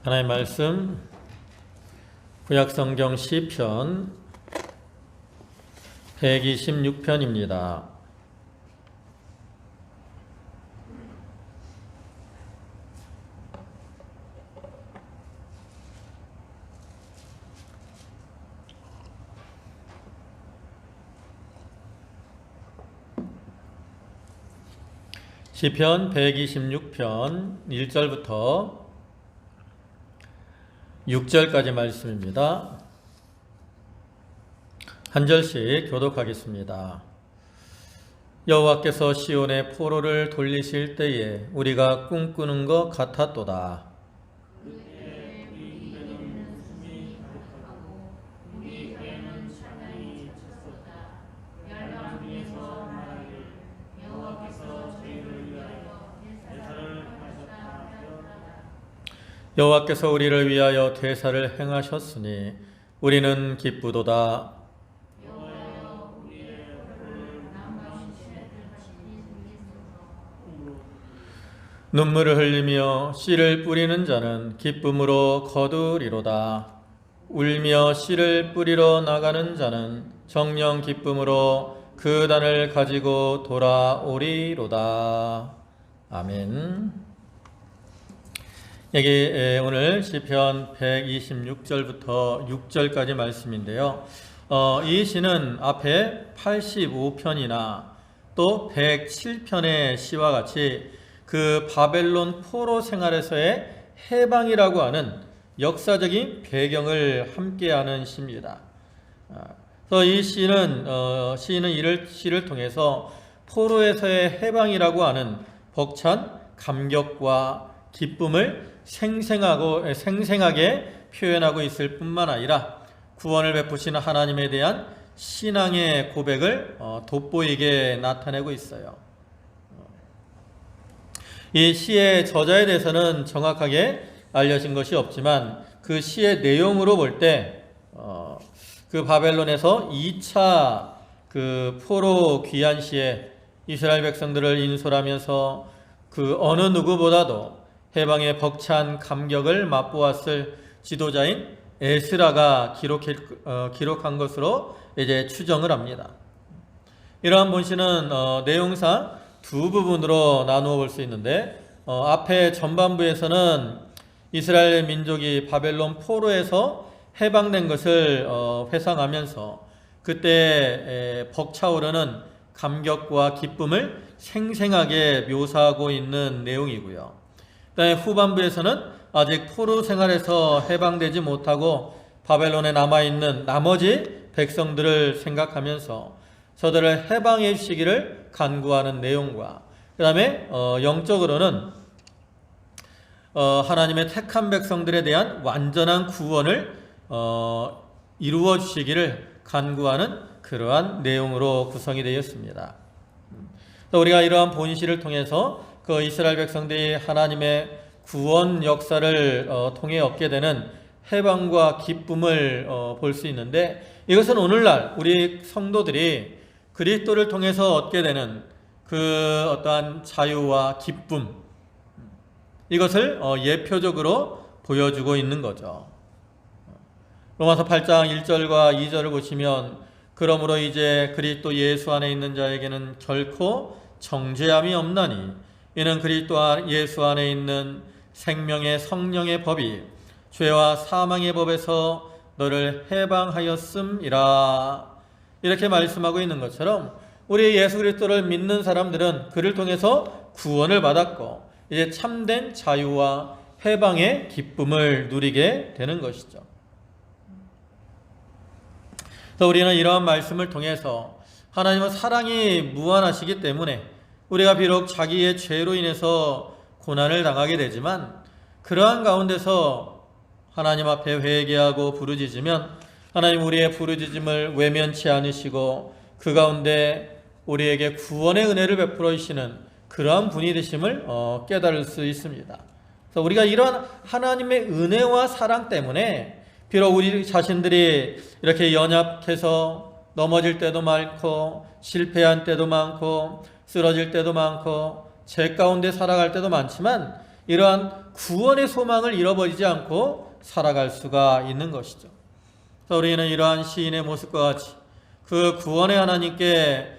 하나님의 말씀 구약성경 시편 126편입니다. 시편 126편 1절부터 6절까지 말씀입니다. 한 절씩 교독하겠습니다. 여호와께서 시온의 포로를 돌리실 때에 우리가 꿈꾸는 것 같았도다. 여호와께서 우리를 위하여 대사를 행하셨으니 우리는 기쁘도다. 눈물을 흘리며 씨를 뿌리는 자는 기쁨으로 거두리로다. 울며 씨를 뿌리러 나가는 자는 정녕 기쁨으로 그 단을 가지고 돌아오리로다. 아멘. 여기 오늘 시편 126절부터 6절까지 말씀인데요. 이 시는 앞에 85편이나 또 107편의 시와 같이 그 바벨론 포로 생활에서의 해방이라고 하는 역사적인 배경을 함께하는 시입니다. 그래서 이 시는 시를 통해서 포로에서의 해방이라고 하는 벅찬 감격과 기쁨을 생생하게 표현하고 있을 뿐만 아니라 구원을 베푸시는 하나님에 대한 신앙의 고백을 돋보이게 나타내고 있어요. 이 시의 저자에 대해서는 정확하게 알려진 것이 없지만 그 시의 내용으로 볼 때 그 바벨론에서 2차 그 포로 귀환 시에 이스라엘 백성들을 인솔하면서 그 어느 누구보다도 해방의 벅찬 감격을 맛보았을 지도자인 에스라가 기록한 것으로 이제 추정을 합니다. 이러한 본시는 내용상 두 부분으로 나누어 볼 수 있는데 앞에 전반부에서는 이스라엘 민족이 바벨론 포로에서 해방된 것을 회상하면서 그때 벅차오르는 감격과 기쁨을 생생하게 묘사하고 있는 내용이고요. 그다음에 후반부에서는 아직 포로 생활에서 해방되지 못하고 바벨론에 남아있는 나머지 백성들을 생각하면서 저들을 해방해 주시기를 간구하는 내용과 그 다음에 영적으로는 하나님의 택한 백성들에 대한 완전한 구원을 이루어 주시기를 간구하는 그러한 내용으로 구성이 되었습니다. 우리가 이러한 본시를 통해서 그 이스라엘 백성들이 하나님의 구원 역사를 통해 얻게 되는 해방과 기쁨을 볼 수 있는데 이것은 오늘날 우리 성도들이 그리스도를 통해서 얻게 되는 그 어떠한 자유와 기쁨 이것을 예표적으로 보여주고 있는 거죠. 로마서 8장 1절과 2절을 보시면 그러므로 이제 그리스도 예수 안에 있는 자에게는 결코 정죄함이 없나니 이는 그리스도 예수 안에 있는 생명의 성령의 법이 죄와 사망의 법에서 너를 해방하였음이라. 이렇게 말씀하고 있는 것처럼 우리 예수 그리스도를 믿는 사람들은 그를 통해서 구원을 받았고 이제 참된 자유와 해방의 기쁨을 누리게 되는 것이죠. 그래서 우리는 이러한 말씀을 통해서 하나님은 사랑이 무한하시기 때문에 우리가 비록 자기의 죄로 인해서 고난을 당하게 되지만 그러한 가운데서 하나님 앞에 회개하고 부르짖으면 하나님 우리의 부르짖음을 외면치 않으시고 그 가운데 우리에게 구원의 은혜를 베풀어 주시는 그러한 분이 되심을 깨달을 수 있습니다. 그래서 우리가 이러한 하나님의 은혜와 사랑 때문에 비록 우리 자신들이 이렇게 연약해서 넘어질 때도 많고 실패한 때도 많고 쓰러질 때도 많고 죄 가운데 살아갈 때도 많지만 이러한 구원의 소망을 잃어버리지 않고 살아갈 수가 있는 것이죠. 그래서 우리는 이러한 시인의 모습과 같이 그 구원의 하나님께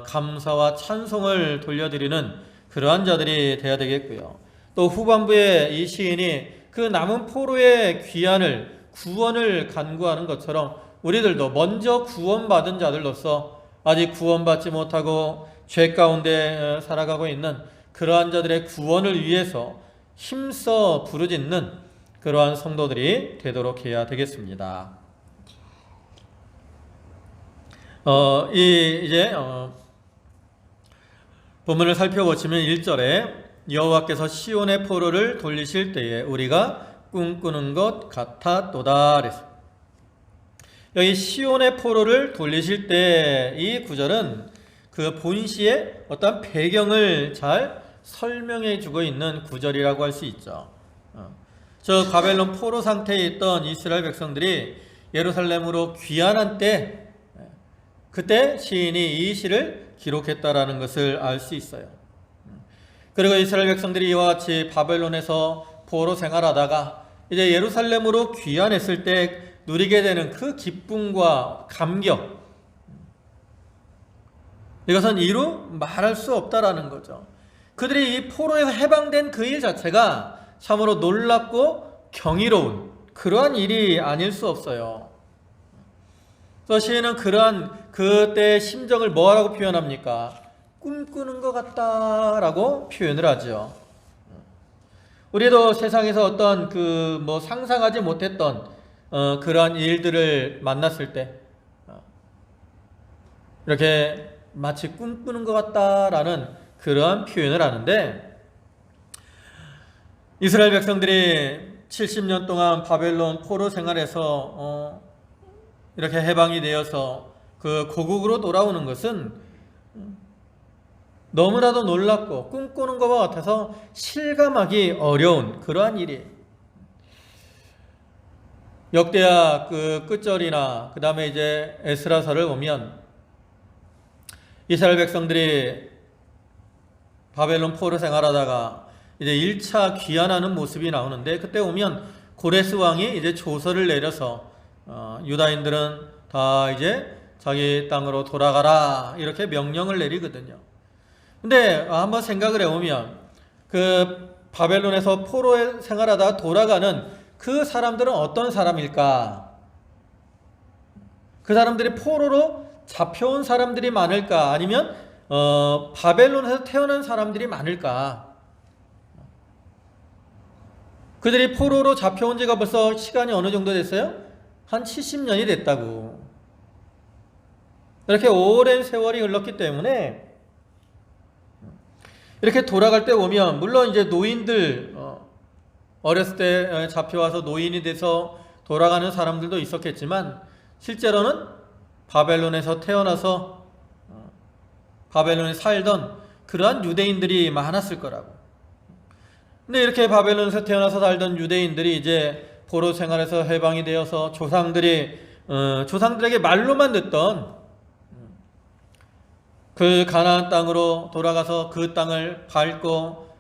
감사와 찬송을 돌려드리는 그러한 자들이 되어야 되겠고요. 또 후반부에 이 시인이 그 남은 포로의 귀환을, 구원을 간구하는 것처럼 우리들도 먼저 구원받은 자들로서 아직 구원받지 못하고 죄 가운데 살아가고 있는 그러한 자들의 구원을 위해서 힘써 부르짖는 그러한 성도들이 되도록 해야 되겠습니다. 이제 본문을 살펴보시면 1절에 여호와께서 시온의 포로를 돌리실 때에 우리가 꿈꾸는 것 같았도다 그랬습니다. 여기 시온의 포로를 돌리실 때 이 구절은 그 본시의 어떤 배경을 잘 설명해 주고 있는 구절이라고 할 수 있죠. 저 바벨론 포로 상태에 있던 이스라엘 백성들이 예루살렘으로 귀환한 때, 그때 시인이 이 시를 기록했다라는 것을 알 수 있어요. 그리고 이스라엘 백성들이 이와 같이 바벨론에서 포로 생활하다가 이제 예루살렘으로 귀환했을 때 누리게 되는 그 기쁨과 감격, 이것은 이루 말할 수 없다라는 거죠. 그들이 이 포로에서 해방된 그 일 자체가 참으로 놀랍고 경이로운 그러한 일이 아닐 수 없어요. 그래서 시인은 그러한 그때의 심정을 뭐라고 표현합니까? 꿈꾸는 것 같다라고 표현을 하죠. 우리도 세상에서 어떤 상상하지 못했던 그러한 일들을 만났을 때 이렇게 마치 꿈꾸는 것 같다라는 그러한 표현을 하는데, 이스라엘 백성들이 70년 동안 바벨론 포로 생활에서 이렇게 해방이 되어서 그 고국으로 돌아오는 것은 너무나도 놀랍고 꿈꾸는 것과 같아서 실감하기 어려운 그러한 일이에요. 역대하 그 끝절이나 그 다음에 이제 에스라서를 보면 이스라엘 백성들이 바벨론 포로 생활하다가 이제 1차 귀환하는 모습이 나오는데, 그때 오면 고레스 왕이 이제 조서를 내려서 유다인들은 다 이제 자기 땅으로 돌아가라 이렇게 명령을 내리거든요. 근데 한번 생각을 해보면 그 바벨론에서 포로 생활하다가 돌아가는 그 사람들은 어떤 사람일까? 그 사람들이 포로로 잡혀온 사람들이 많을까? 아니면 바벨론에서 태어난 사람들이 많을까? 그들이 포로로 잡혀온 지가 벌써 시간이 어느 정도 됐어요? 한 70년이 됐다고. 이렇게 오랜 세월이 흘렀기 때문에 이렇게 돌아갈 때 보면, 물론 이제 노인들, 어렸을 때 잡혀와서 노인이 돼서 돌아가는 사람들도 있었겠지만, 실제로는 바벨론에서 태어나서 바벨론에 살던 그러한 유대인들이 많았을 거라고. 근데 이렇게 바벨론에서 태어나서 살던 유대인들이 이제 포로 생활에서 해방이 되어서 조상들에게 말로만 듣던 그 가나안 땅으로 돌아가서 그 땅을 밟고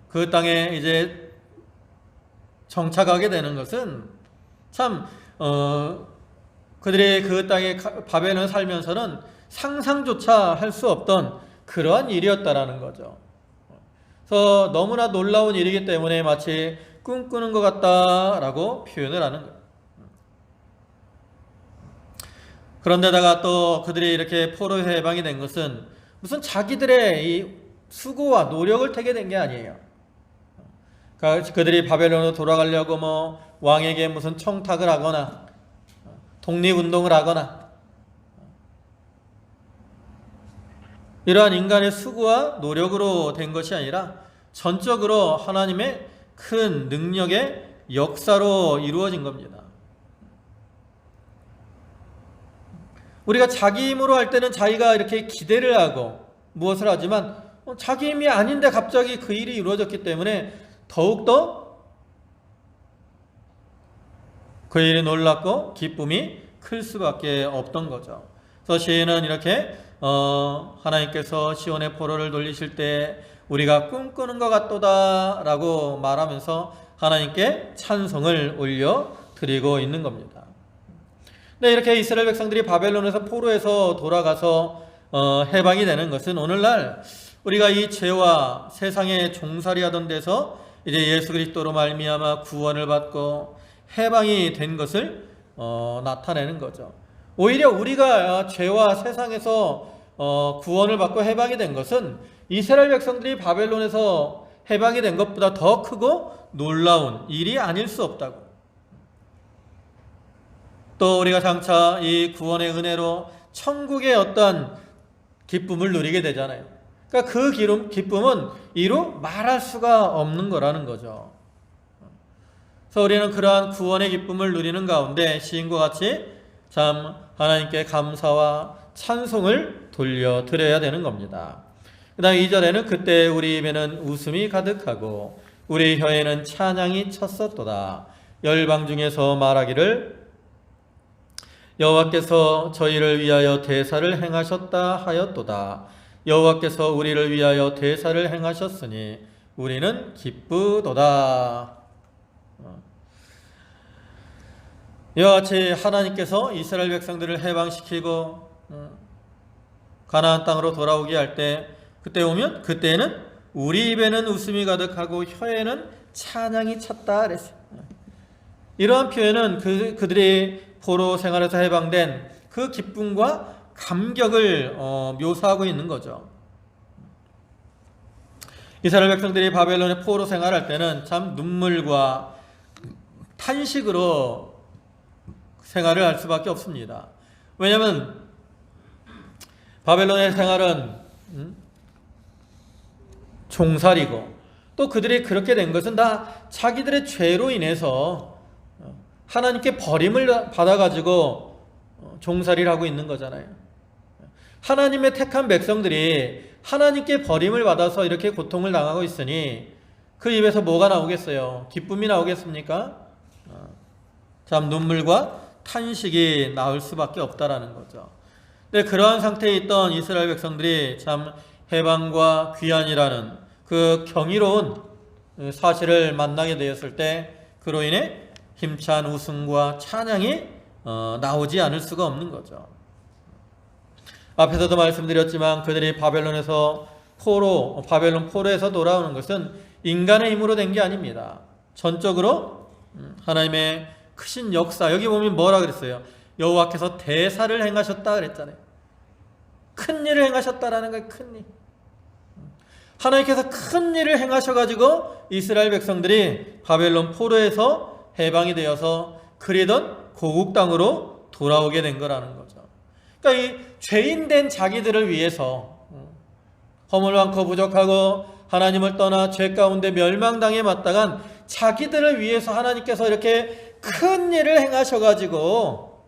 그 땅에 이제 정착하게 되는 것은 참 그들이 그 땅에 바벨론에 살면서는 상상조차 할 수 없던 그러한 일이었다라는 거죠. 그래서 너무나 놀라운 일이기 때문에 마치 꿈꾸는 것 같다라고 표현을 하는 거예요. 그런데다가 또 그들이 이렇게 포로에서 해방이 된 것은 무슨 자기들의 이 수고와 노력을 택게 된 게 아니에요. 그들이 바벨론으로 돌아가려고 왕에게 무슨 청탁을 하거나 독립운동을 하거나 이러한 인간의 수고와 노력으로 된 것이 아니라 전적으로 하나님의 큰 능력의 역사로 이루어진 겁니다. 우리가 자기 힘으로 할 때는 자기가 이렇게 기대를 하고 무엇을 하지만 자기 힘이 아닌데 갑자기 그 일이 이루어졌기 때문에 더욱더 그 일이 놀랍고 기쁨이 클 수밖에 없던 거죠. 그래서 시인은 이렇게 하나님께서 시온의 포로를 돌리실 때 우리가 꿈꾸는 것 같도다 라고 말하면서 하나님께 찬송을 올려드리고 있는 겁니다. 네, 이렇게 이스라엘 백성들이 바벨론에서 포로에서 돌아가서 해방이 되는 것은 오늘날 우리가 이 죄와 세상의 종살이하던 데서 이제 예수 그리스도로 말미암아 구원을 받고 해방이 된 것을 나타내는 거죠. 오히려 우리가 죄와 세상에서 구원을 받고 해방이 된 것은 이스라엘 백성들이 바벨론에서 해방이 된 것보다 더 크고 놀라운 일이 아닐 수 없다고. 또 우리가 장차 이 구원의 은혜로 천국의 어떤 기쁨을 누리게 되잖아요. 그러니까 그 기쁨은 이루 말할 수가 없는 거라는 거죠. 그래서 우리는 그러한 구원의 기쁨을 누리는 가운데 시인과 같이 참 하나님께 감사와 찬송을 돌려드려야 되는 겁니다. 그 다음 2절에는 그때 우리 입에는 웃음이 가득하고 우리 혀에는 찬양이 찼었도다. 열방 중에서 말하기를 여호와께서 저희를 위하여 대사를 행하셨다 하였도다. 여호와께서 우리를 위하여 대사를 행하셨으니 우리는 기쁘도다. 이와 같이 하나님께서 이스라엘 백성들을 해방시키고 가나안 땅으로 돌아오게 할 때 그때는 우리 입에는 웃음이 가득하고 혀에는 찬양이 찼다 그랬어요. 이러한 표현은 그들이 포로 생활에서 해방된 그 기쁨과 감격을 묘사하고 있는 거죠. 이스라엘 백성들이 바벨론의 포로 생활할 때는 참 눈물과 탄식으로 생활을 할 수밖에 없습니다. 왜냐하면 바벨론의 생활은 종살이고 또 그들이 그렇게 된 것은 다 자기들의 죄로 인해서 하나님께 버림을 받아가지고 종살이를 하고 있는 거잖아요. 하나님의 택한 백성들이 하나님께 버림을 받아서 이렇게 고통을 당하고 있으니 그 입에서 뭐가 나오겠어요? 기쁨이 나오겠습니까? 참 눈물과 탄식이 나올 수밖에 없다라는 거죠. 근데 그러한 상태에 있던 이스라엘 백성들이 참 해방과 귀환이라는 그 경이로운 사실을 만나게 되었을 때 그로 인해 힘찬 웃음과 찬양이 나오지 않을 수가 없는 거죠. 앞에서도 말씀드렸지만 그들이 바벨론 포로에서 돌아오는 것은 인간의 힘으로 된 게 아닙니다. 전적으로 하나님의 크신 역사, 여기 보면 뭐라 그랬어요? 여호와께서 대사를 행하셨다 그랬잖아요. 큰 일을 행하셨다라는 거예요. 큰 일. 하나님께서 큰 일을 행하셔가지고 이스라엘 백성들이 바벨론 포로에서 해방이 되어서 그리던 고국 땅으로 돌아오게 된 거라는 거죠. 그러니까 이 죄인된 자기들을 위해서 허물 많고 부족하고 하나님을 떠나 죄 가운데 멸망당해 마땅한 자기들을 위해서 하나님께서 이렇게 큰 일을 행하셔가지고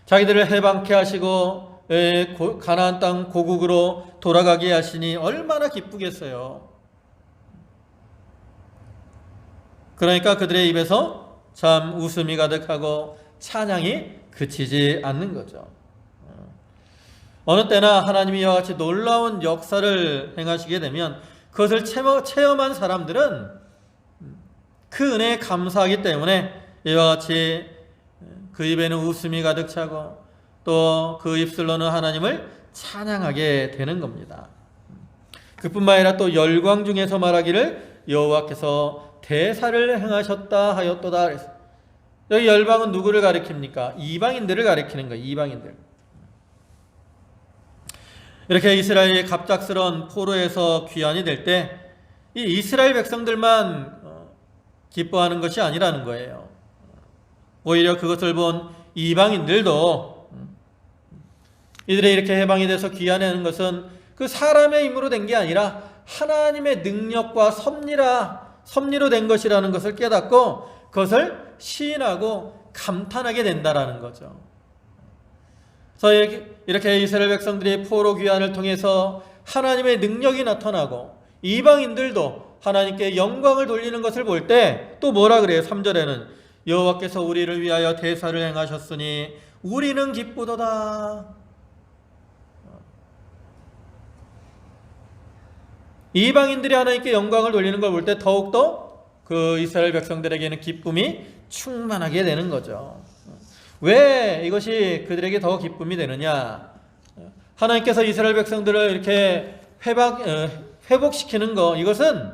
자기들을 해방케 하시고 가나안 땅 고국으로 돌아가게 하시니 얼마나 기쁘겠어요. 그러니까 그들의 입에서 참 웃음이 가득하고 찬양이 그치지 않는 거죠. 어느 때나 하나님이 이와 같이 놀라운 역사를 행하시게 되면 그것을 체험한 사람들은 그 은혜에 감사하기 때문에 이와 같이 그 입에는 웃음이 가득 차고 또 그 입술로는 하나님을 찬양하게 되는 겁니다. 그뿐만 아니라 또 열광 중에서 말하기를 여호와께서 대사를 행하셨다 하였도다 그랬어요. 여기 열방은 누구를 가리킵니까? 이방인들을 가리키는 거예요. 이방인들. 이렇게 이스라엘이 갑작스러운 포로에서 귀환이 될 때 이 이스라엘 백성들만 기뻐하는 것이 아니라는 거예요. 오히려 그것을 본 이방인들도 이들이 이렇게 해방이 돼서 귀환하는 것은 그 사람의 힘으로 된 게 아니라 하나님의 능력과 섭리로 된 것이라는 것을 깨닫고 그것을 시인하고 감탄하게 된다라는 거죠. 그래서 이렇게 이스라엘 백성들이 포로 귀환을 통해서 하나님의 능력이 나타나고 이방인들도 하나님께 영광을 돌리는 것을 볼 때 또 뭐라 그래요? 3절에는 여호와께서 우리를 위하여 대사를 행하셨으니 우리는 기쁘도다. 이방인들이 하나님께 영광을 돌리는 걸 볼 때 더욱더 그 이스라엘 백성들에게는 기쁨이 충만하게 되는 거죠. 왜 이것이 그들에게 더 기쁨이 되느냐? 하나님께서 이스라엘 백성들을 이렇게 회복시키는 거, 이것은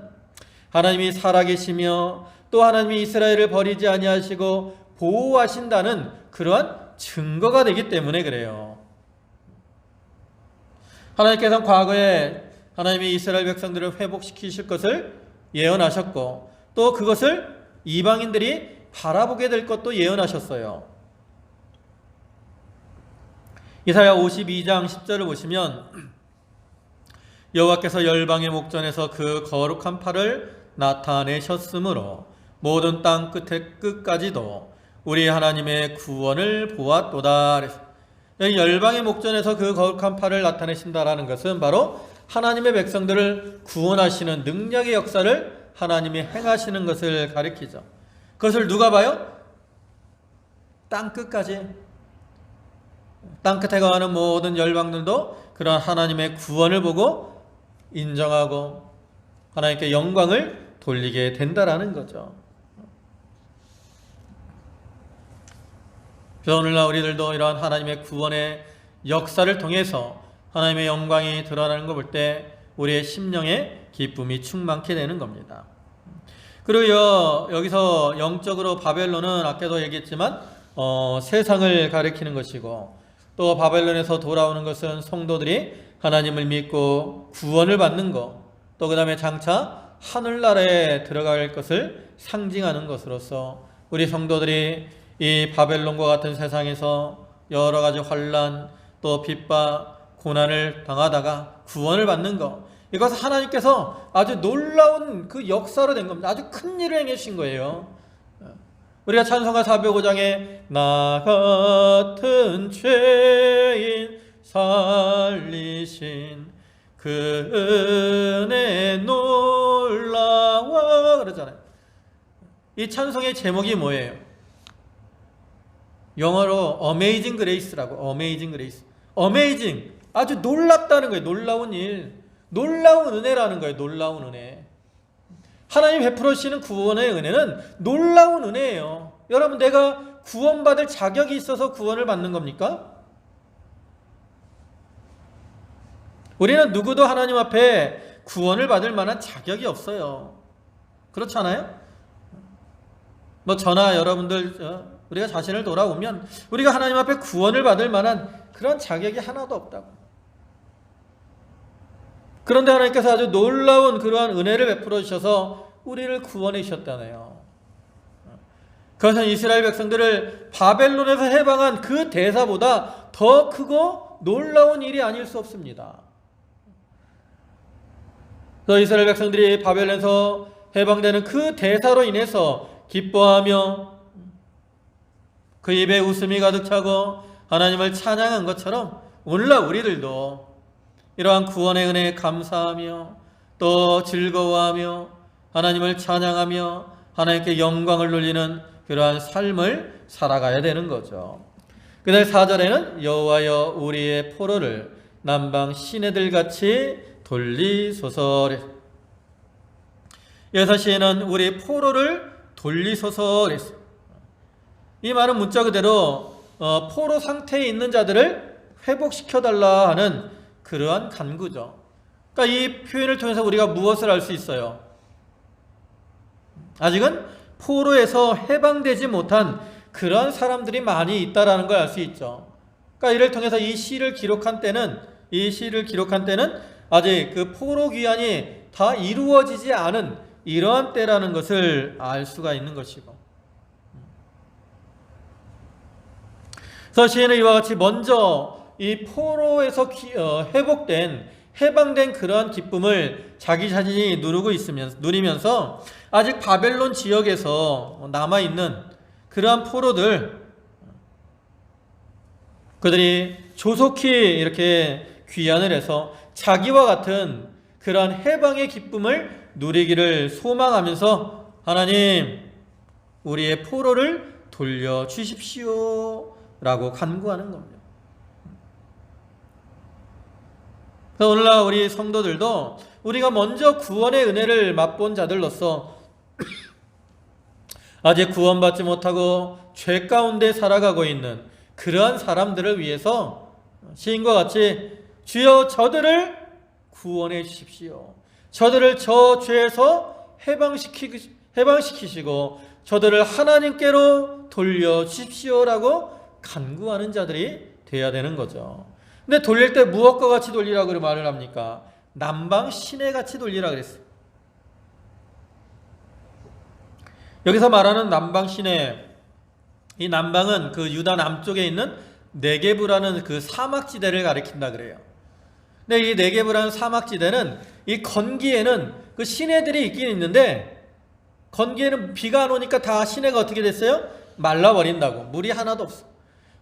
하나님이 살아계시며 또 하나님이 이스라엘을 버리지 아니하시고 보호하신다는 그러한 증거가 되기 때문에 그래요. 하나님께서는 과거에 하나님이 이스라엘 백성들을 회복시키실 것을 예언하셨고 또 그것을 이방인들이 바라보게 될 것도 예언하셨어요. 이사야 52장 10절을 보시면 여호와께서 열방의 목전에서 그 거룩한 팔을 나타내셨으므로 모든 땅 끝의 끝까지도 우리 하나님의 구원을 보았도다. 여기 열방의 목전에서 그 거룩한 팔을 나타내신다라는 것은 바로 하나님의 백성들을 구원하시는 능력의 역사를 하나님이 행하시는 것을 가리키죠. 그것을 누가 봐요? 땅 끝까지. 땅 끝에 거하는 모든 열방들도 그런 하나님의 구원을 보고 인정하고 하나님께 영광을 돌리게 된다라는 거죠. 그래서 오늘날 우리들도 이러한 하나님의 구원의 역사를 통해서 하나님의 영광이 드러나는 걸 볼 때 우리의 심령에 기쁨이 충만케 되는 겁니다. 그리고 여기서 영적으로 바벨론은 아까도 얘기했지만 세상을 가리키는 것이고 또 바벨론에서 돌아오는 것은 성도들이 하나님을 믿고 구원을 받는 것, 또 그 다음에 장차 하늘나라에 들어갈 것을 상징하는 것으로서 우리 성도들이 이 바벨론과 같은 세상에서 여러 가지 환난, 또 핍박, 고난을 당하다가 구원을 받는 것, 이것은 하나님께서 아주 놀라운 그 역사로 된 겁니다. 아주 큰 일을 행하신 거예요. 우리가 찬송가 405장에 나 같은 죄인 살리신 그 은혜 놀라워 그러잖아요. 이 찬송의 제목이 뭐예요? 영어로 Amazing Grace라고. Amazing Grace. Amazing. 아주 놀랍다는 거예요. 놀라운 일. 놀라운 은혜라는 거예요. 놀라운 은혜. 하나님 베풀어 주시는 구원의 은혜는 놀라운 은혜예요. 여러분, 내가 구원받을 자격이 있어서 구원을 받는 겁니까? 우리는 누구도 하나님 앞에 구원을 받을 만한 자격이 없어요. 그렇지 않아요? 저나 여러분들 우리가 자신을 돌아보면 우리가 하나님 앞에 구원을 받을 만한 그런 자격이 하나도 없다고. 그런데 하나님께서 아주 놀라운 그러한 은혜를 베풀어 주셔서 우리를 구원해 주셨다네요. 그것은 이스라엘 백성들을 바벨론에서 해방한 그 대사보다 더 크고 놀라운 일이 아닐 수 없습니다. 그래서 이스라엘 백성들이 바벨론에서 해방되는 그 대사로 인해서 기뻐하며 그 입에 웃음이 가득 차고 하나님을 찬양한 것처럼 오늘날 우리들도 이러한 구원의 은혜에 감사하며 또 즐거워하며 하나님을 찬양하며 하나님께 영광을 돌리는 그러한 삶을 살아가야 되는 거죠. 그 다음에 4절에는 여호와여 우리의 포로를 남방 시내들같이 돌리소서. 여기서 시에는 우리 포로를 돌리소서. 이 말은 문자 그대로 포로 상태에 있는 자들을 회복시켜달라 하는 그러한 간구죠. 그러니까 이 표현을 통해서 우리가 무엇을 알 수 있어요? 아직은 포로에서 해방되지 못한 그러한 사람들이 많이 있다라는 걸 알 수 있죠. 그러니까 이를 통해서 이 시를 기록한 때는 아직 그 포로 귀환이 다 이루어지지 않은 이러한 때라는 것을 알 수가 있는 것이고, 그래서 시인은 이와 같이 먼저 이 포로에서 해방된 그러한 기쁨을 자기 자신이 누리면서 아직 바벨론 지역에서 남아있는 그러한 포로들, 그들이 조속히 이렇게 귀환을 해서 자기와 같은 그러한 해방의 기쁨을 누리기를 소망하면서 하나님, 우리의 포로를 돌려주십시오 라고 간구하는 겁니다. 그래서 오늘날 우리 성도들도 우리가 먼저 구원의 은혜를 맛본 자들로서 아직 구원받지 못하고 죄 가운데 살아가고 있는 그러한 사람들을 위해서 시인과 같이 주여 저들을 구원해 주십시오. 저들을 저 죄에서 해방시키시고 저들을 하나님께로 돌려주십시오라고 간구하는 자들이 되어야 되는 거죠. 근데 돌릴 때 무엇과 같이 돌리라고 말을 합니까? 남방 시내 같이 돌리라 그랬어요. 여기서 말하는 남방 시내, 이 남방은 그 유다 남쪽에 있는 네게브라는 그 사막지대를 가리킨다 그래요. 근데 이 네게브라는 사막지대는 이 건기에는 그 시내들이 있긴 있는데 건기에는 비가 안 오니까 다 시내가 어떻게 됐어요? 말라버린다고. 물이 하나도 없어.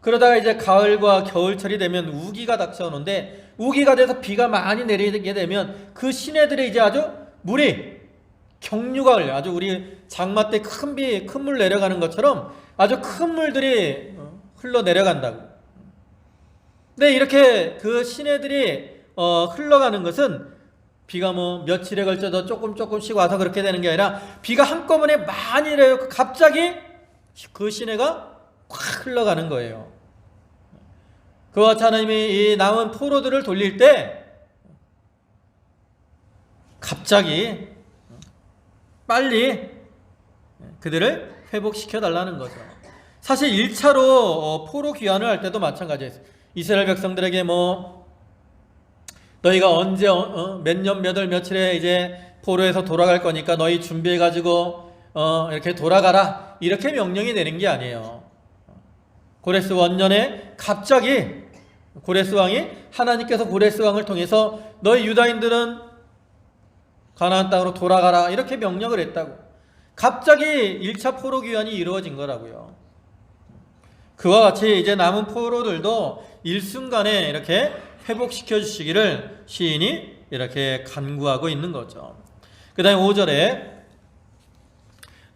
그러다가 이제 가을과 겨울철이 되면 우기가 닥쳐오는데 우기가 돼서 비가 많이 내리게 되면 그 시내들이 이제 아주 물이 경류가 흘려. 아주 우리 장마 때 큰 물 내려가는 것처럼 아주 큰 물들이 흘러 내려간다고. 근데 이렇게 그 시내들이 흘러가는 것은 비가 뭐 며칠에 걸쳐서 조금씩 와서 그렇게 되는 게 아니라 비가 한꺼번에 많이 내려 갑자기 그 시내가 확 흘러가는 거예요. 그와 같이 하나님이 이 남은 포로들을 돌릴 때 갑자기 빨리 그들을 회복시켜 달라는 거죠. 사실 1차로 포로 귀환을 할 때도 마찬가지였어요. 이스라엘 백성들에게 너희가 언제 몇 년 몇 월 며칠에 이제 포로에서 돌아갈 거니까 너희 준비해 가지고 이렇게 돌아가라 이렇게 명령이 내린 게 아니에요. 고레스 원년에 갑자기 고레스 왕이 하나님께서 고레스 왕을 통해서 너희 유다인들은 가나안 땅으로 돌아가라 이렇게 명령을 했다고. 갑자기 1차 포로 귀환이 이루어진 거라고요. 그와 같이 이제 남은 포로들도 일순간에 이렇게 회복시켜 주시기를 시인이 이렇게 간구하고 있는 거죠. 그 다음에 5절에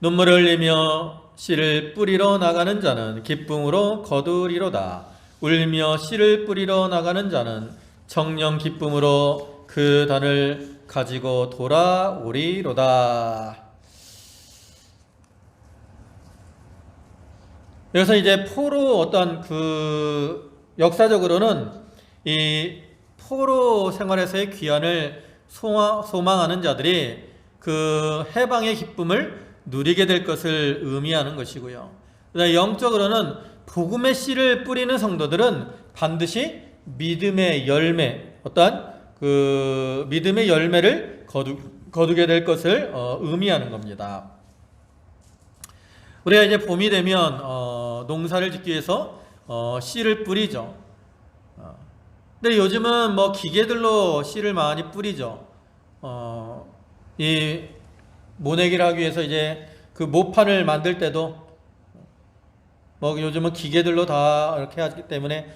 눈물을 흘리며 씨를 뿌리러 나가는 자는 기쁨으로 거두리로다. 울며 씨를 뿌리러 나가는 자는 정령 기쁨으로 그 단을 가지고 돌아오리로다. 여기서 이제 포로 어떤 그 역사적으로는 이 포로 생활에서의 귀환을 소망하는 자들이 그 해방의 기쁨을 누리게 될 것을 의미하는 것이고요. 그다음에 영적으로는 복음의 씨를 뿌리는 성도들은 반드시 믿음의 열매, 어떠한 그 믿음의 열매를 거두게 될 것을 의미하는 겁니다. 우리가 이제 봄이 되면 농사를 짓기 위해서 씨를 뿌리죠. 근데 요즘은 기계들로 씨를 많이 뿌리죠. 이 모내기를 하기 위해서 이제 그 모판을 만들 때도 요즘은 기계들로 다 이렇게 하기 때문에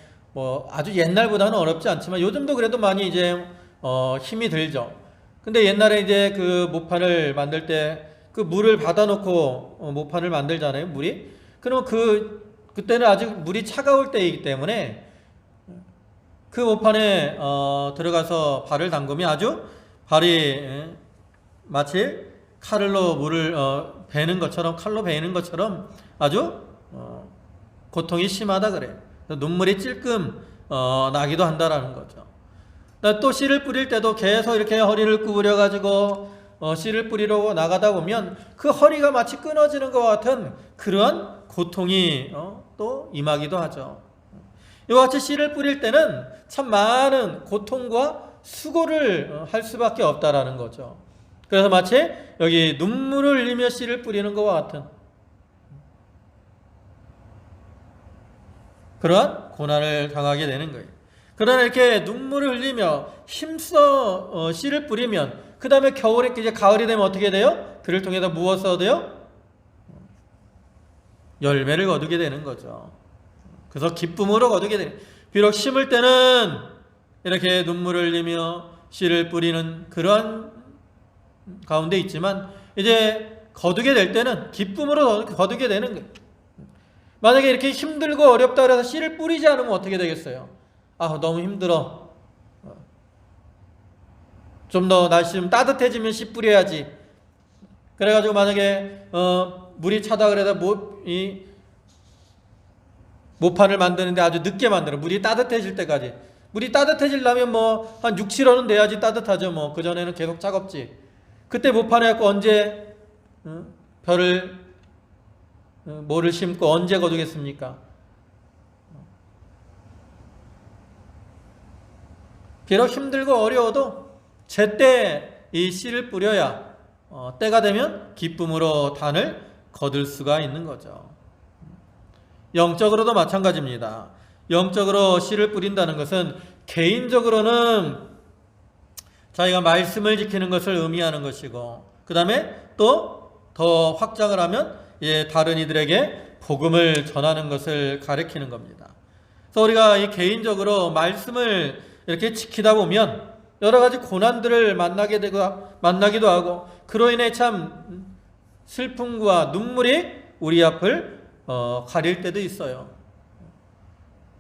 아주 옛날보다는 어렵지 않지만 요즘도 그래도 많이 이제 힘이 들죠. 근데 옛날에 이제 그 모판을 만들 때 그 물을 받아놓고 모판을 만들잖아요, 물이. 그러면 그때는 아직 물이 차가울 때이기 때문에 그 모판에 들어가서 발을 담그면 아주 발이 마치 칼로 물을 칼로 베는 것처럼 아주 고통이 심하다 그래요. 눈물이 찔끔 나기도 한다라는 거죠. 또 씨를 뿌릴 때도 계속 이렇게 허리를 구부려 가지고 씨를 뿌리러 나가다 보면 그 허리가 마치 끊어지는 것 같은 그러한 고통이 또 임하기도 하죠. 이와 같이 씨를 뿌릴 때는 참 많은 고통과 수고를 할 수밖에 없다라는 거죠. 그래서 마치 여기 눈물을 흘리며 씨를 뿌리는 것과 같은 그러한 고난을 당하게 되는 거예요. 그러나 이렇게 눈물을 흘리며 힘써 씨를 뿌리면 그 다음에 겨울에 이제 가을이 되면 어떻게 돼요? 그를 통해서 무엇을 얻어요? 열매를 거두게 되는 거죠. 그래서 기쁨으로 거두게 돼요. 비록 심을 때는 이렇게 눈물을 흘리며 씨를 뿌리는 그러한 가운데 있지만 이제 거두게 될 때는 기쁨으로 거두게 되는 거예요. 만약에 이렇게 힘들고 어렵다 그래서 씨를 뿌리지 않으면 어떻게 되겠어요? 너무 힘들어. 좀 더 날씨 좀 따뜻해지면 씨 뿌려야지. 그래가지고 만약에 물이 차다 그래서 이 모판을 만드는데 아주 늦게 만들어. 물이 따뜻해질 때까지. 물이 따뜻해지려면 뭐 한 6, 7월은 돼야지 따뜻하죠. 뭐 그전에는 계속 차갑지. 그때 모판에 갖고 언제 뭐를 심고 언제 거두겠습니까? 비록 힘들고 어려워도 제때 이 씨를 뿌려야 때가 되면 기쁨으로 단을 거둘 수가 있는 거죠. 영적으로도 마찬가지입니다. 영적으로 씨를 뿌린다는 것은 개인적으로는 자기가 말씀을 지키는 것을 의미하는 것이고, 그 다음에 또 더 확장을 하면 다른 이들에게 복음을 전하는 것을 가리키는 겁니다. 그래서 우리가 이 개인적으로 말씀을 이렇게 지키다 보면 여러 가지 고난들을 만나기도 하고, 그로 인해 참 슬픔과 눈물이 우리 앞을 가릴 때도 있어요.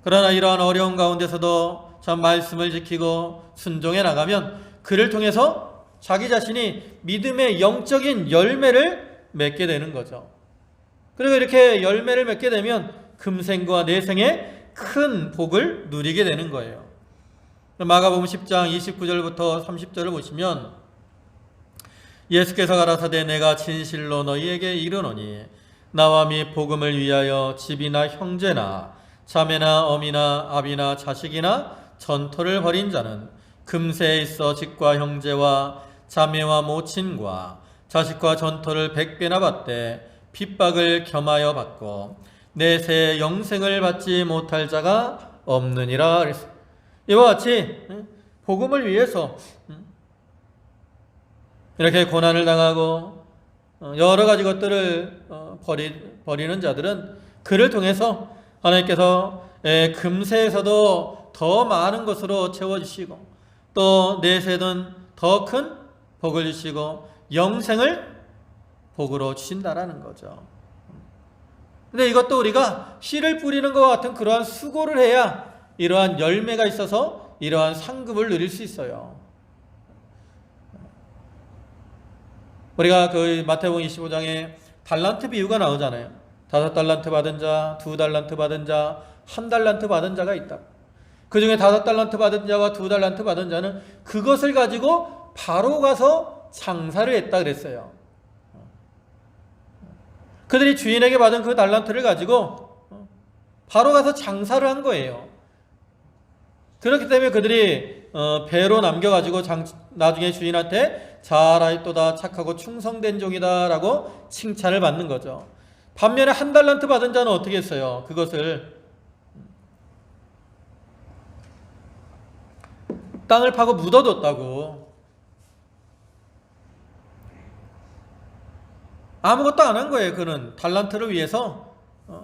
그러나 이러한 어려운 가운데서도 참 말씀을 지키고 순종해 나가면 그를 통해서 자기 자신이 믿음의 영적인 열매를 맺게 되는 거죠. 그리고 이렇게 열매를 맺게 되면 금생과 내생의 큰 복을 누리게 되는 거예요. 마가복음 10장 29절부터 30절을 보시면 예수께서 가라사대 내가 진실로 너희에게 이르노니 나와 및 복음을 위하여 집이나 형제나 자매나 어미나 아비나 자식이나 전토를 벌인 자는 금세에 있어 집과 형제와 자매와 모친과 자식과 전토를 100배나 받되 핍박을 겸하여 받고 내세 영생을 받지 못할 자가 없느니라. 이와 같이 복음을 위해서 이렇게 고난을 당하고 여러 가지 것들을 버리는 자들은 그를 통해서 하나님께서 금세에서도 더 많은 것으로 채워주시고 또 내세는 더 큰 복을 주시고 영생을 복으로 주신다라는 거죠. 근데 이것도 우리가 씨를 뿌리는 것과 같은 그러한 수고를 해야 이러한 열매가 있어서 이러한 상급을 누릴 수 있어요. 우리가 그 마태복음 25장에 달란트 비유가 나오잖아요. 5달란트 받은 자, 2달란트 받은 자, 1달란트 받은 자가 있다. 그 중에 5달란트 받은 자와 2달란트 받은 자는 그것을 가지고 바로 가서 장사를 했다 그랬어요. 그들이 주인에게 받은 그 달란트를 가지고 바로 가서 장사를 한 거예요. 그렇기 때문에 그들이 배로 남겨가지고 나중에 주인한테 잘하였도다 착하고 충성된 종이다 라고 칭찬을 받는 거죠. 반면에 1달란트 받은 자는 어떻게 했어요? 그것을 땅을 파고 묻어뒀다고. 아무것도 안 한 거예요. 그는 달란트를 위해서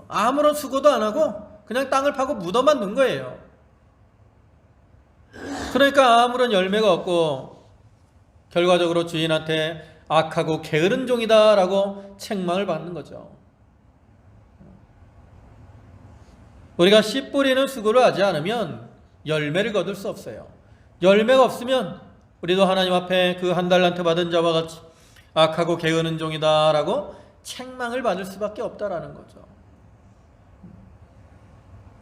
아무런 수고도 안 하고 그냥 땅을 파고 묻어만 둔 거예요. 그러니까 아무런 열매가 없고 결과적으로 주인한테 악하고 게으른 종이다 라고 책망을 받는 거죠. 우리가 씨 뿌리는 수고를 하지 않으면 열매를 거둘 수 없어요. 열매가 없으면 우리도 하나님 앞에 그 1달란트 받은 자와 같이 악하고 게으른 종이다 라고 책망을 받을 수밖에 없다라는 거죠.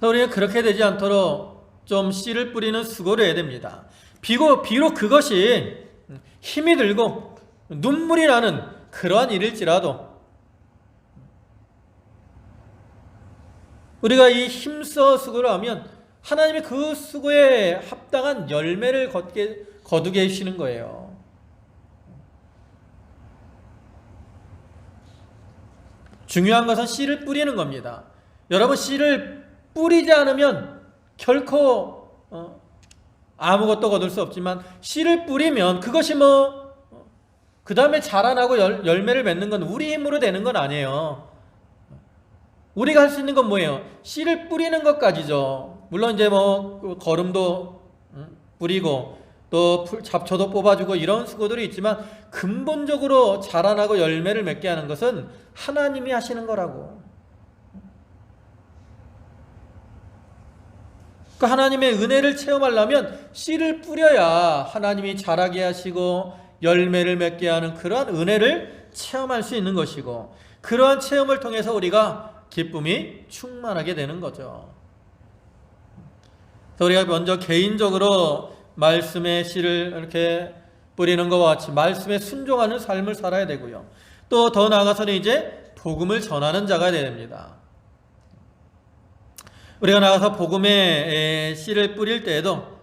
우리는 그렇게 되지 않도록 좀 씨를 뿌리는 수고를 해야 됩니다. 비록 그것이 힘이 들고 눈물이 나는 그러한 일일지라도 우리가 이 힘써 수고를 하면 하나님이 그 수고에 합당한 열매를 거두게 하시는 거예요. 중요한 것은 씨를 뿌리는 겁니다. 여러분, 씨를 뿌리지 않으면 결코 아무것도 거둘 수 없지만 씨를 뿌리면 그것이 그 다음에 자라나고 열매를 맺는 건 우리 힘으로 되는 건 아니에요. 우리가 할 수 있는 건 뭐예요? 씨를 뿌리는 것까지죠. 물론 이제 거름도 뿌리고 또 잡초도 뽑아주고 이런 수고들이 있지만 근본적으로 자라나고 열매를 맺게 하는 것은 하나님이 하시는 거라고. 그 하나님의 은혜를 체험하려면 씨를 뿌려야 하나님이 자라게 하시고 열매를 맺게 하는 그러한 은혜를 체험할 수 있는 것이고, 그러한 체험을 통해서 우리가 기쁨이 충만하게 되는 거죠. 그래서 우리가 먼저 개인적으로 말씀의 씨를 이렇게 뿌리는 것과 같이 말씀에 순종하는 삶을 살아야 되고요. 또 더 나아가서는 이제 복음을 전하는 자가 되어야 됩니다. 우리가 나가서 복음의 씨를 뿌릴 때에도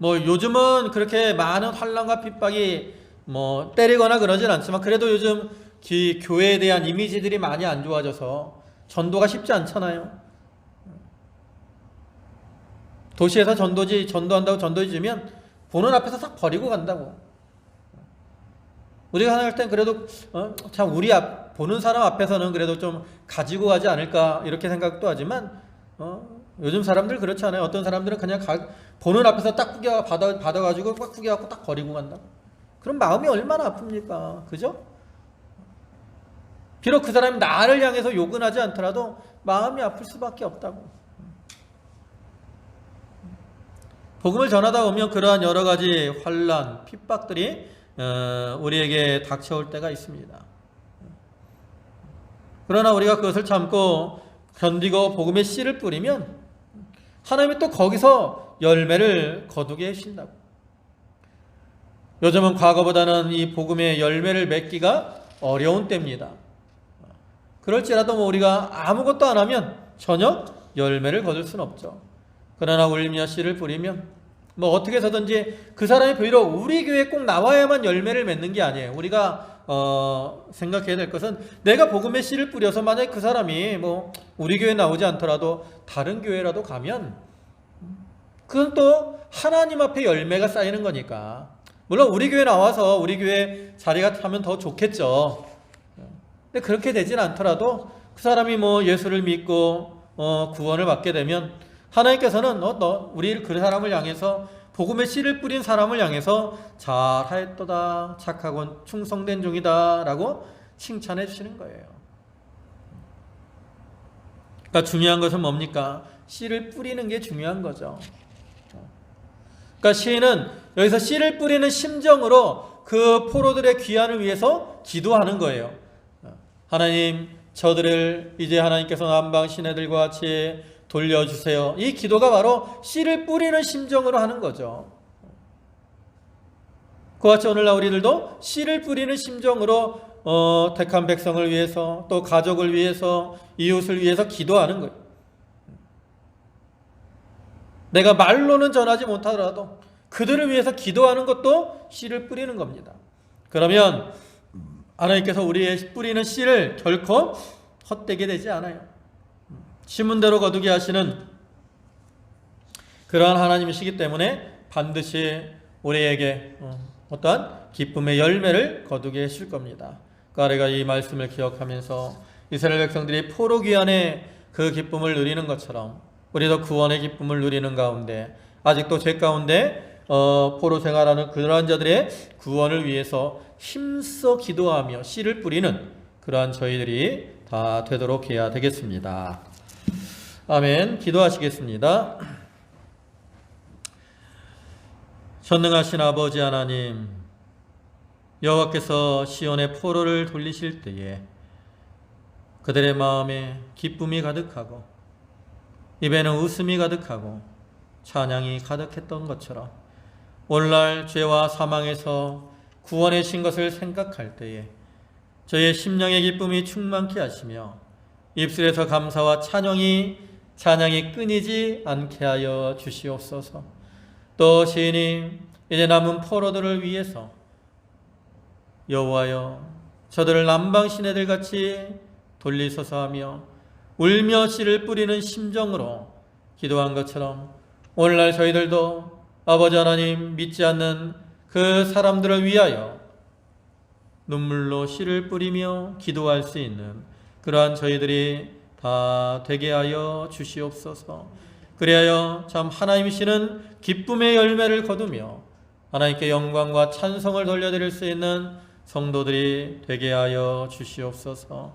요즘은 그렇게 많은 환난과 핍박이 때리거나 그러진 않지만, 그래도 요즘 교회에 대한 이미지들이 많이 안 좋아져서 전도가 쉽지 않잖아요. 도시에서 전도한다고 전도지 주면 보는 앞에서 싹 버리고 간다고. 우리가 생각할 땐 그래도 참 우리 보는 사람 앞에서는 그래도 좀 가지고 가지 않을까 이렇게 생각도 하지만, 요즘 사람들 그렇지 않아요. 어떤 사람들은 그냥 보는 앞에서 딱 받아가지고 꽉 구겨갖고 딱 버리고 간다. 그럼 마음이 얼마나 아픕니까? 그죠? 비록 그 사람이 나를 향해서 욕은 하지 않더라도 마음이 아플 수밖에 없다고. 복음을 전하다 보면 그러한 여러 가지 환난, 핍박들이 우리에게 닥쳐올 때가 있습니다. 그러나 우리가 그것을 참고 견디고 복음의 씨를 뿌리면 하나님이 또 거기서 열매를 거두게 하신다고. 요즘은 과거보다는 이 복음의 열매를 맺기가 어려운 때입니다. 그럴지라도 우리가 아무것도 안 하면 전혀 열매를 거둘 수는 없죠. 그러나 울며 씨를 뿌리면 어떻게 해서든지 그 사람이 비록 우리 교회에 꼭 나와야만 열매를 맺는 게 아니에요. 우리가 생각해야 될 것은, 내가 복음의 씨를 뿌려서 만약에 그 사람이 우리 교회에 나오지 않더라도 다른 교회라도 가면 그건 또 하나님 앞에 열매가 쌓이는 거니까. 물론 우리 교회 나와서 우리 교회 자리가 타면 더 좋겠죠. 근데 그렇게 되진 않더라도 그 사람이 예수를 믿고 구원을 받게 되면 하나님께서는 우리 그 사람을 향해서, 복음의 씨를 뿌린 사람을 향해서 잘하였도다, 착하고 충성된 종이다 라고 칭찬해 주시는 거예요. 그러니까 중요한 것은 뭡니까? 씨를 뿌리는 게 중요한 거죠. 그러니까 시인은 여기서 씨를 뿌리는 심정으로 그 포로들의 귀환을 위해서 기도하는 거예요. 하나님, 저들을 이제 하나님께서 남방 시내들과 같이 돌려주세요. 이 기도가 바로 씨를 뿌리는 심정으로 하는 거죠. 그와 같이 오늘날 우리들도 씨를 뿌리는 심정으로 택한 백성을 위해서, 또 가족을 위해서, 이웃을 위해서 기도하는 거예요. 내가 말로는 전하지 못하더라도 그들을 위해서 기도하는 것도 씨를 뿌리는 겁니다. 그러면 하나님께서 우리의 뿌리는 씨를 결코 헛되게 되지 않아요. 심은 대로 거두게 하시는 그러한 하나님이시기 때문에 반드시 우리에게 어떠한 기쁨의 열매를 거두게 하실 겁니다. 그러니까 우리가 이 말씀을 기억하면서 이스라엘 백성들이 포로 귀환의 그 기쁨을 누리는 것처럼 우리도 구원의 기쁨을 누리는 가운데, 아직도 죄 가운데 포로 생활하는 그러한 자들의 구원을 위해서 힘써 기도하며 씨를 뿌리는 그러한 저희들이 다 되도록 해야 되겠습니다. 아멘. 기도하시겠습니다. 전능하신 아버지 하나님, 여호와께서 시온의 포로를 돌리실 때에 그들의 마음에 기쁨이 가득하고 입에는 웃음이 가득하고 찬양이 가득했던 것처럼, 오늘날 죄와 사망에서 구원하신 것을 생각할 때에 저희의 심령의 기쁨이 충만케 하시며 입술에서 감사와 찬양이 끊이지 않게 하여 주시옵소서. 또 시인이 이제 남은 포로들을 위해서 여호와여, 저들을 남방 시내들 같이 돌리소서 하며 울며 씨를 뿌리는 심정으로 기도한 것처럼, 오늘날 저희들도 아버지 하나님, 믿지 않는 그 사람들을 위하여 눈물로 씨를 뿌리며 기도할 수 있는 그러한 저희들이 다 되게 하여 주시옵소서. 그리하여 참 하나님이시는 기쁨의 열매를 거두며 하나님께 영광과 찬송을 돌려드릴 수 있는 성도들이 되게 하여 주시옵소서.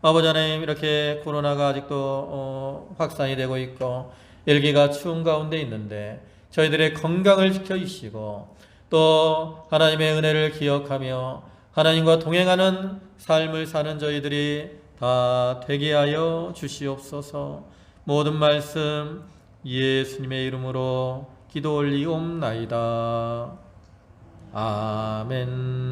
아버지 하나님, 이렇게 코로나가 아직도 확산이 되고 있고 일기가 추운 가운데 있는데 저희들의 건강을 지켜주시고 또 하나님의 은혜를 기억하며 하나님과 동행하는 삶을 사는 저희들이 다 되게 하여 주시옵소서. 모든 말씀 예수님의 이름으로 기도 올리옵나이다. 아멘.